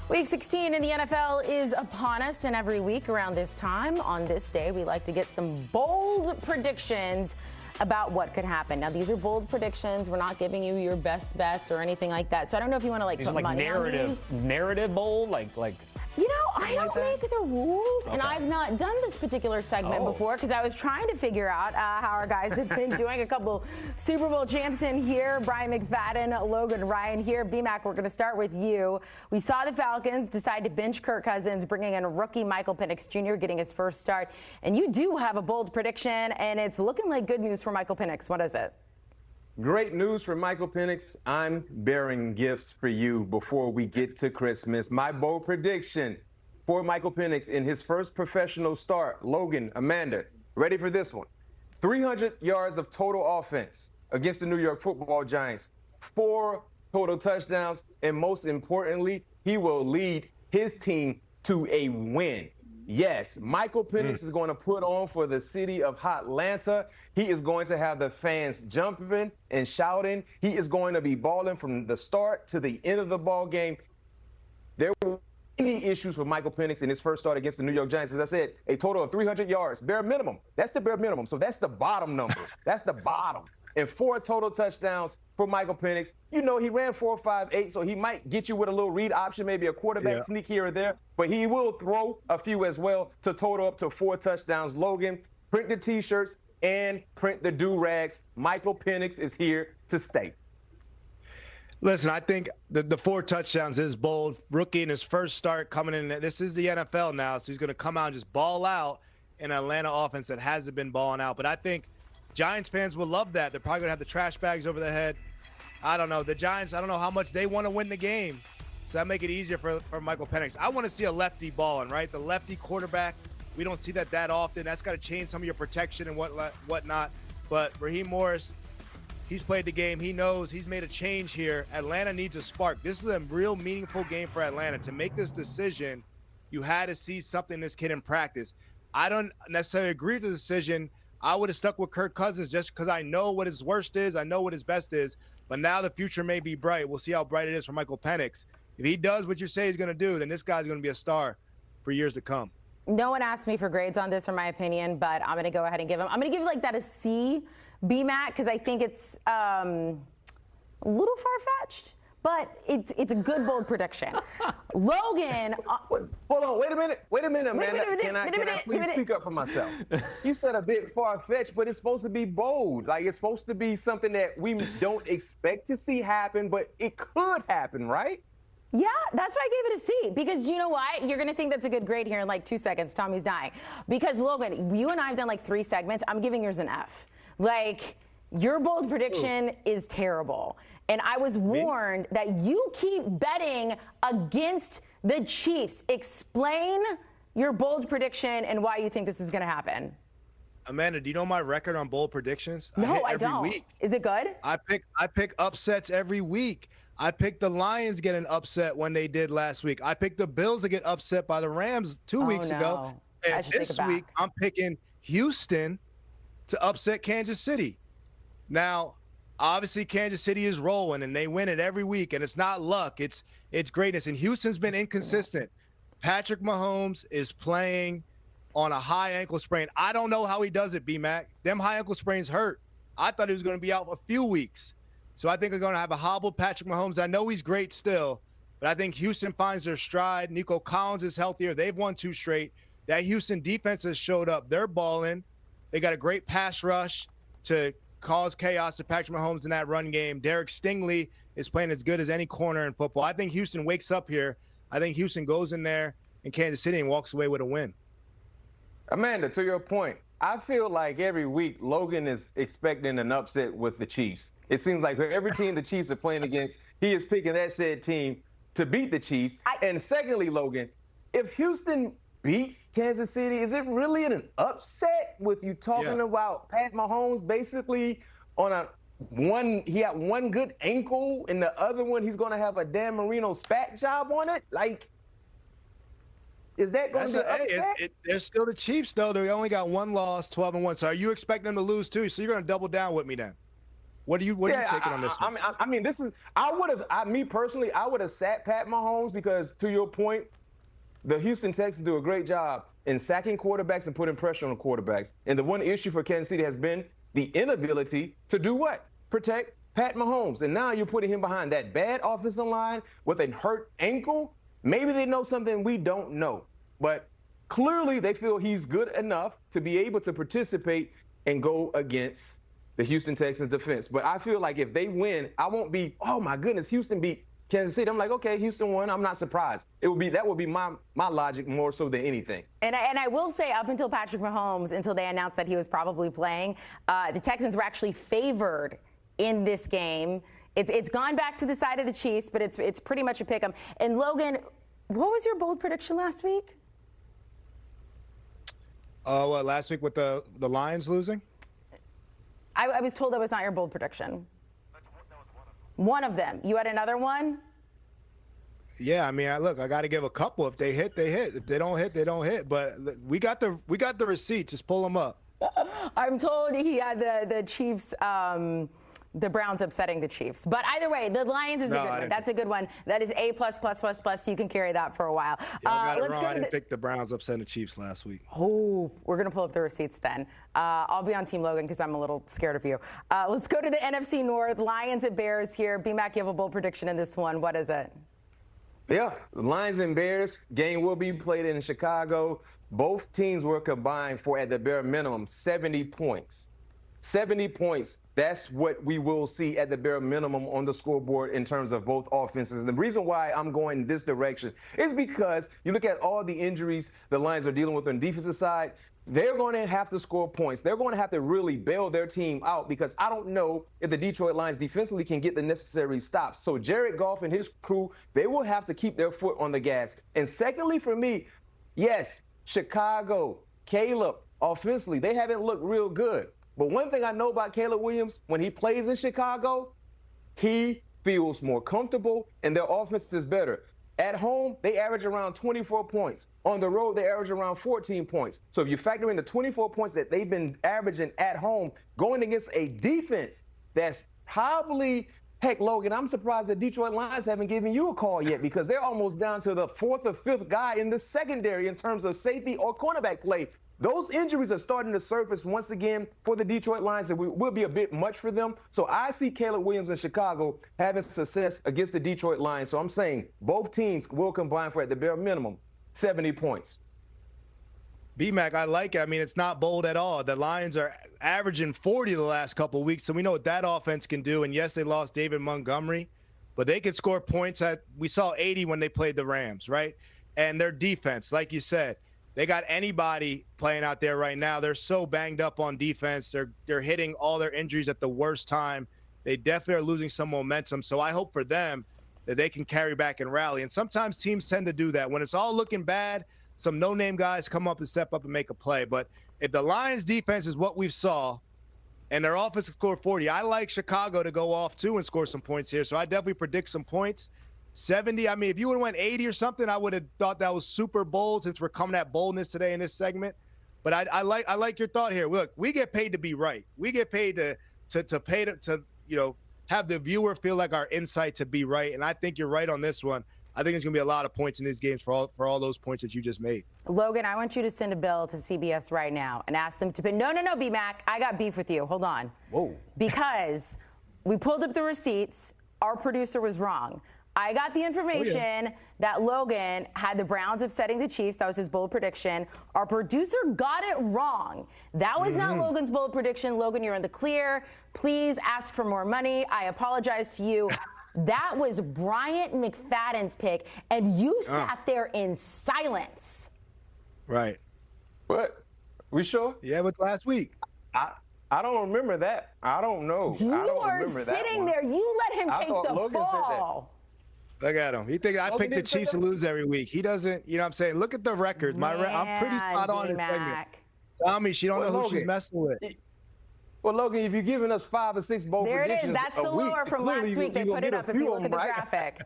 Week 16 in the NFL is upon us, and every week around this time, on this day, we like to get some bold predictions about what could happen. Now, these are bold predictions. We're not giving you your best bets or anything like that. So I don't know if you want to put money on these. Narrative bold, like. You know, I don't make the rules, and I've not done this particular segment before because I was trying to figure out how our guys have been doing. A couple Super Bowl champs in here, Bryant, McFadden, Logan, Ryan here. B-Mac, we're going to start with you. We saw the Falcons decide to bench Kirk Cousins, bringing in rookie Michael Penix Jr., getting his first start. And you do have a bold prediction, and it's looking like good news for Michael Penix. What is it? Great news for Michael Penix. I'm bearing gifts for you before we get to Christmas. My bold prediction for Michael Penix in his first professional start. Logan, Amanda, ready for this one? 300 yards of total offense against the New York Football Giants, 4 total touchdowns, and most importantly, he will lead his team to a win. Yes, Michael Penix is going to put on for the city of Hotlanta. He is going to have the fans jumping and shouting. He is going to be balling from the start to the end of the ball game. There were any issues with Michael Penix in his first start against the New York Giants. As I said, a total of 300 yards, bare minimum. That's the bare minimum. So that's the bottom number. That's the bottom. And 4 total touchdowns for Michael Penix. You know, he ran 4.58, so he might get you with a little read option, maybe a quarterback sneak here or there. But he will throw a few as well to total up to 4 touchdowns. Logan, print the T-shirts and print the do-rags. Michael Penix is here to stay. Listen, I think the 4 touchdowns is bold. Rookie in his first start coming in. This is the NFL now, so he's going to come out and just ball out in an Atlanta offense that hasn't been balling out. But I think Giants fans will love that. They're probably going to have the trash bags over their head. I don't know. The Giants, I don't know how much they want to win the game. So that make it easier for Michael Penix. I want to see a lefty balling, right? The lefty quarterback, we don't see that often. That's got to change some of your protection and whatnot. But Raheem Morris, he's played the game. He knows he's made a change here. Atlanta needs a spark. This is a real meaningful game for Atlanta. To make this decision, you had to see something in this kid in practice. I don't necessarily agree with the decision. I would have stuck with Kirk Cousins just because I know what his worst is. I know what his best is. But now the future may be bright. We'll see how bright it is for Michael Penix. If he does what you say he's going to do, then this guy's going to be a star for years to come. No one asked me for grades on this or my opinion, but I'm going to go ahead and give him. I'm going to give like that a C, B-Mac, because I think it's a little far-fetched, but it's a good, bold prediction. Logan. Hold on. Wait a minute, man. Can I please speak up for myself? You said a bit far-fetched, but it's supposed to be bold. Like, it's supposed to be something that we don't expect to see happen, but it could happen, right? Yeah, that's why I gave it a C, because you know what? You're going to think that's a good grade here in like 2 seconds. Tommy's dying. Because, Logan, you and I have done like 3 segments. I'm giving yours an F. Like, your bold prediction is terrible. And I was warned that you keep betting against the Chiefs. Explain your bold prediction and why you think this is going to happen. Amanda, do you know my record on bold predictions? No, I don't. Week. Is it good? I pick upsets every week. I picked the Lions get an upset when they did last week. I picked the Bills to get upset by the Rams 2 weeks ago. And this week, I'm picking Houston to upset Kansas City. Now, obviously, Kansas City is rolling, and they win it every week, and it's not luck. It's greatness. And Houston's been inconsistent. Patrick Mahomes is playing on a high ankle sprain. I don't know how he does it, B-Mac. Them high ankle sprains hurt. I thought he was going to be out a few weeks. So I think they're going to have a hobbled Patrick Mahomes. I know he's great still, but I think Houston finds their stride. Nico Collins is healthier. They've won 2 straight. That Houston defense has showed up. They're balling. They got a great pass rush to cause chaos to Patrick Mahomes in that run game. Derek Stingley is playing as good as any corner in football. I think Houston wakes up here. I think Houston goes in there in Kansas City and walks away with a win. Amanda, to your point, I feel like every week Logan is expecting an upset with the Chiefs. It seems like every team the Chiefs are playing against, he is picking that said team to beat the Chiefs. And secondly, Logan, if Houston beats Kansas City, is it really an upset with you talking about Pat Mahomes basically on he had one good ankle and the other one he's going to have a Dan Marino spat job on it? Like, is that going to be upset? They're still the Chiefs, though. They only got 1 loss, 12-1. So are you expecting them to lose, too? So you're going to double down with me then? What are you taking on this one? I mean, me personally, I would have sat Pat Mahomes because, to your point, the Houston Texans do a great job in sacking quarterbacks and putting pressure on quarterbacks. And the one issue for Kansas City has been the inability to do what? Protect Pat Mahomes. And now you're putting him behind that bad offensive line with a hurt ankle. Maybe they know something we don't know. But clearly they feel he's good enough to be able to participate and go against the Houston Texans defense. But I feel like if they win, I won't be, oh my goodness, Houston beat Kansas City. I'm like, okay, Houston won. I'm not surprised. That would be my logic more so than anything. And I will say, up until Patrick Mahomes, until they announced that he was probably playing, the Texans were actually favored in this game. It's gone back to the side of the Chiefs, but it's pretty much a pick 'em. And Logan, what was your bold prediction last week? What, last week with the Lions losing? I was told that was not your bold prediction. One of them. You had another one? Yeah, I mean, look, I got to give a couple. If they hit, they hit. If they don't hit, they don't hit. But we got the receipt. Just pull them up. I'm told he had the Chiefs, the Browns upsetting the Chiefs. But either way, the Lions is a good one. That's a good one. That is A++++. You can carry that for a while. Yeah, I got it wrong. I didn't pick the Browns upsetting the Chiefs last week. Oh, we're going to pull up the receipts then. I'll be on Team Logan because I'm a little scared of you. Let's go to the NFC North. Lions at Bears here. B-Mac, you have a bold prediction in this one. What is it? Yeah, the Lions and Bears game will be played in Chicago. Both teams were combined for, at the bare minimum, 70 points. 70 points, that's what we will see at the bare minimum on the scoreboard in terms of both offenses. And the reason why I'm going this direction is because you look at all the injuries the Lions are dealing with on the defensive side, they're going to have to score points. They're going to have to really bail their team out because I don't know if the Detroit Lions defensively can get the necessary stops. So Jared Goff and his crew, they will have to keep their foot on the gas. And secondly, for me, yes, Chicago, Caleb, offensively, they haven't looked real good. But one thing I know about Caleb Williams, when he plays in Chicago, he feels more comfortable and their offense is better. At home, they average around 24 points. On the road, they average around 14 points. So if you factor in the 24 points that they've been averaging at home, going against a defense that's probably, heck, Logan, I'm surprised the Detroit Lions haven't given you a call yet because they're almost down to the fourth or fifth guy in the secondary in terms of safety or cornerback play. Those injuries are starting to surface once again for the Detroit Lions, and will be a bit much for them. So I see Caleb Williams in Chicago having success against the Detroit Lions. So I'm saying both teams will combine for, at the bare minimum, 70 points. B-Mac, I like it. I mean, it's not bold at all. The Lions are averaging 40 the last couple of weeks, so we know what that offense can do. And, yes, they lost David Montgomery, but they could score points. We saw 80 when they played the Rams, right? And their defense, like you said, they got anybody playing out there right now. They're so banged up on defense. They're hitting all their injuries at the worst time. They definitely are losing some momentum. So I hope for them that they can carry back and rally. And sometimes teams tend to do that. When it's all looking bad, some no-name guys come up and step up and make a play. But if the Lions defense is what we saw and their offense scored 40, I like Chicago to go off too and score some points here. So I definitely predict some points. 70, I mean, if you would have went 80 or something, I would have thought that was super bold since we're coming at boldness today in this segment. But I like your thought here. Look, we get paid to be right. We get paid to have the viewer feel like our insight to be right. And I think you're right on this one. I think there's going to be a lot of points in these games for all those points that you just made. Logan, I want you to send a bill to CBS right now and ask them to pay. No, B-Mac, I got beef with you. Hold on. Whoa. Because we pulled up the receipts. Our producer was wrong. I got the information that Logan had the Browns upsetting the Chiefs. That was his bold prediction. Our producer got it wrong. That was not Logan's bold prediction. Logan, you're in the clear. Please ask for more money. I apologize to you. That was Bryant McFadden's pick, and you sat there in silence. Right. What? We sure? Yeah, but last week. I don't remember that. I don't know. You I don't were remember sitting there. You let him take the Logan fall. Look at him. He thinks I pick the Chiefs to lose every week. He doesn't, you know what I'm saying? Look at the records. I'm pretty spot on in segment. Tommy, she don't know who she's messing with. Well, Logan, if you're giving us 5 or 6 bold predictions there it is. That's the lower from last week. They put it up if you look at the graphic.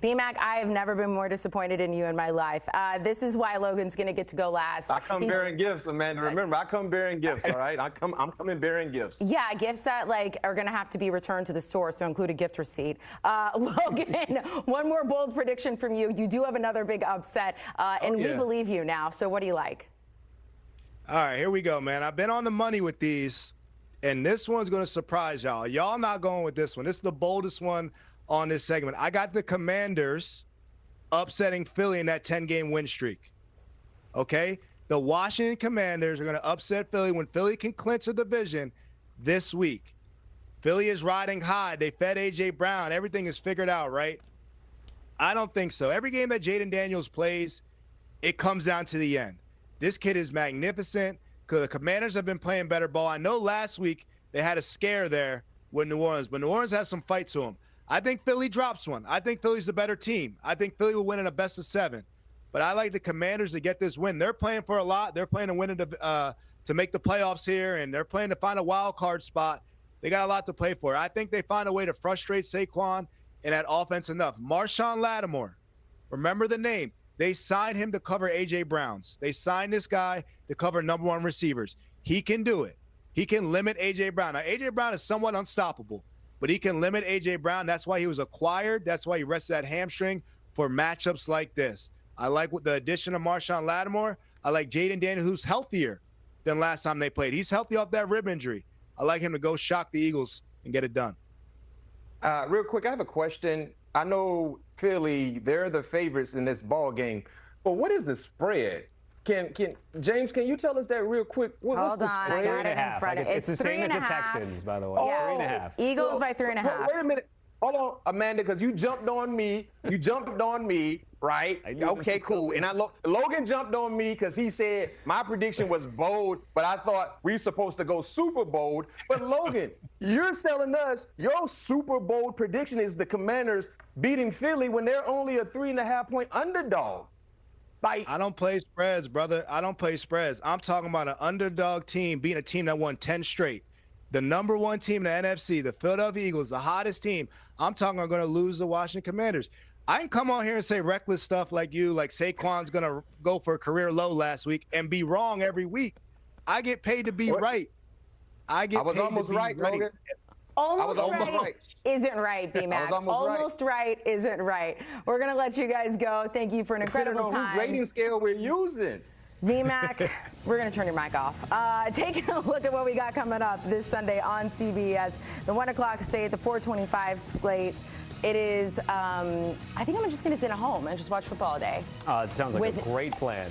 D-Mac, I have never been more disappointed in you in my life. This is why Logan's going to get to go last. I come bearing gifts, Amanda. Remember, I come bearing gifts, all right? I'm coming bearing gifts. Yeah, gifts that, are going to have to be returned to the store, so include a gift receipt. Logan, one more bold prediction from you. You do have another big upset, and we believe you now. So what do you like? All right, here we go, man. I've been on the money with these, and this one's going to surprise y'all. Y'all not going with this one. This is the boldest one on this segment. I got the Commanders upsetting Philly in that 10-game win streak. Okay? The Washington Commanders are going to upset Philly when Philly can clinch a division this week. Philly is riding high. They fed A.J. Brown. Everything is figured out, right? I don't think so. Every game that Jaden Daniels plays, it comes down to the end. This kid is magnificent because the Commanders have been playing better ball. I know last week they had a scare there with New Orleans, but New Orleans has some fight to them. I think Philly drops one. I think Philly's the better team. I think Philly will win in a best-of-7. But I like the Commanders to get this win. They're playing for a lot. They're playing to win to make the playoffs here, and they're playing to find a wild card spot. They got a lot to play for. I think they find a way to frustrate Saquon and that offense enough. Marshawn Lattimore, remember the name. They signed him to cover A.J. Brown's. They signed this guy to cover #1 receivers. He can do it. He can limit A.J. Brown. Now, A.J. Brown is somewhat unstoppable, but he can limit A.J. Brown. That's why he was acquired. That's why he rested that hamstring for matchups like this. I like the addition of Marshawn Lattimore. I like Jaden Daniels, who's healthier than last time they played. He's healthy off that rib injury. I like him to go shock the Eagles and get it done. Real quick, I have a question. I know Philly, they're the favorites in this ball game, but what is the spread? James, can you tell us that real quick? What's the spread? I got it in front of me. It's the same as the Texans, by the way. Yeah. 3.5. Eagles by 3.5. Wait a minute. Hold on, Amanda, because you jumped on me. Right? Okay, cool. And Logan jumped on me because he said my prediction was bold, but I thought we were supposed to go super bold. But Logan, you're telling us your super bold prediction is the Commanders beating Philly when they're only a 3.5-point underdog. I don't play spreads, brother. I don't play spreads. I'm talking about an underdog team beating a team that won 10 straight. The #1 team in the NFC, the Philadelphia Eagles, the hottest team. I'm talking about going to lose the Washington Commanders. I can come on here and say reckless stuff like you, like Saquon's going to go for a career low last week and be wrong every week. I get paid to be right. I was almost right, Logan. Almost right isn't right, B-Mac. Almost right isn't right. We're going to let you guys go. Thank you for an incredible time. Whose rating scale we're using. V-Mac, we're going to turn your mic off. Taking a look at what we got coming up this Sunday on CBS. The 1 o'clock slate, the 4:25 slate. It is, I think I'm just going to sit at home and just watch football all day. It sounds like a great plan.